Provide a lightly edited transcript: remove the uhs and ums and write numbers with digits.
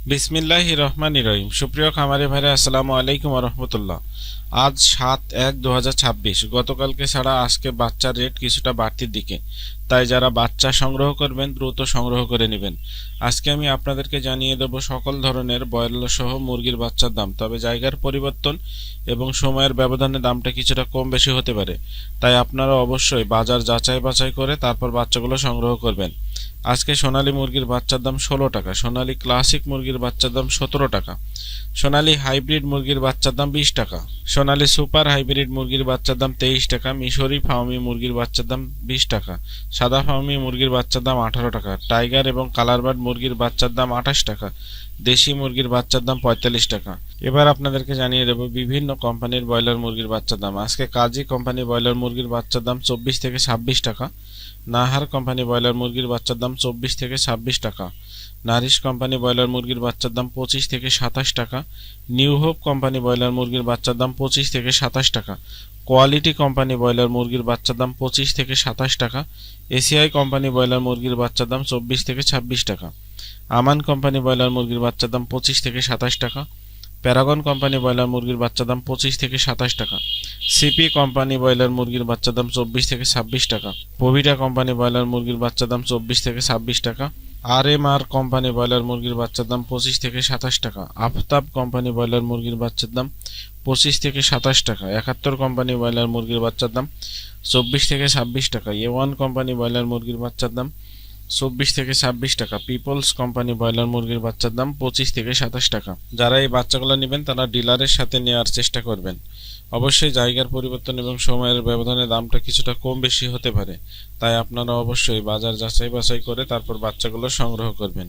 বিসমিল্লাহির রহমানির রহিম। সুপ্রিয় খামারি ভাইরা, আসসালামু আলাইকুম রহমতুল্লাহ। আজ 7/1/2026। গতকালকে ছাড়া আজকে বাচ্চার রেট কিছুটা বাড়তির দিকে, তাই যারা বাচ্চা সংগ্রহ করবেন দ্রুত সংগ্রহ করে নেবেন। আজকে আমি আপনাদেরকে জানিয়ে দেব সকল ধরনের ব্রয়লার সহ মুরগির বাচ্চার দাম, তবে জায়গার পরিবর্তন এবং সময়ের ব্যবধানে দামটা কিছুটা কম বেশি হতে পারে, তাই আপনারা অবশ্যই বাজার যাচাই বাছাই করে তারপর বাচ্চাগুলো সংগ্রহ করবেন। আজকে সোনালী মুরগির বাচ্চার দাম 16 টাকা, সোনালী ক্লাসিক মুরগির বাচ্চার দাম 17 টাকা, সোনালী হাইব্রিড মুরগির বাচ্চার দাম 20 টাকা, সোনালী সুপার হাইব্রিড মুরগির বাচ্চার দাম 23 টাকা, মিশরি ফার্মি মুরগির বাচ্চার দাম 20 টাকা, সাদা ফার্মি মুরগির বাচ্চার দাম 18 টাকা, টাইগার এবং কালারবার্ড মুরগির বাচ্চার দাম 28 টাকা, দেশি মুরগির বাচ্চার দাম 45 টাকা। এবার আপনাদেরকে জানিয়ে দেব বিভিন্ন কোম্পানির ব্রয়লার মুরগির বাচ্চার দাম। আজকে কাজী কোম্পানি ব্রয়লার মুরগির বাচ্চার দাম 24 থেকে 26 টাকা, নাহার কোম্পানি ব্রয়লার মুরগির বাচ্চার দাম 24 থেকে 26 টাকা, নারিশ কোম্পানি ব্রয়লার মুরগির বাচ্চার দাম 25 থেকে 27 টাকা, নিউ হোপ কোম্পানি ব্রয়লার মুরগির বাচ্চার দাম 25 থেকে 27 টাকা, কোয়ালিটি কোম্পানি ব্রয়লার মুরগির বাচ্চার দাম 25 থেকে 27 টাকা, এসিআই কোম্পানি ব্রয়লার মুরগির বাচ্চার দাম 24 থেকে 26 টাকা, আমান কোম্পানি ব্রয়লার মুরগির বাচ্চার দাম 25 থেকে 27 টাকা, প্যারাগন কোম্পানি ব্রয়লার মুরগির বাচ্চার দাম 25 থেকে 27 টাকা, সিপি কোম্পানি ব্রয়লার মুরগির বাচ্চার দাম 24 থেকে 26 টাকা, পভিটা কোম্পানি ব্রয়লার মুরগির বাচ্চার দাম 24 থেকে 26 টাকা, আরএমআর কোম্পানি ব্রয়লার মুরগির বাচ্চার দাম 25 থেকে 27 টাকা, আফতাব কোম্পানি ব্রয়লার মুরগির বাচ্চার দাম 25 থেকে 27 টাকা, 71 কোম্পানি ব্রয়লার মুরগির বাচ্চার দাম 24 থেকে 26 টাকা, এ1 কোম্পানি ব্রয়লার মুরগির বাচ্চার দাম 24 থেকে 26 টাকা, পিপলস কোম্পানি ব্রয়লার মুরগির বাচ্চার দাম 25 থেকে 27 টাকা। যারা এই বাচ্চাগুলো নেবেন তারা ডিলারের সাথে নেওয়ার চেষ্টা করবেন। অবশ্যই জায়গার পরিবর্তন এবং সময়ের ব্যবধানে দামটা কিছুটা কম বেশি হতে পারে, তাই আপনারা অবশ্যই বাজার যাচাই বাছাই করে তারপর বাচ্চাগুলো সংগ্রহ করবেন।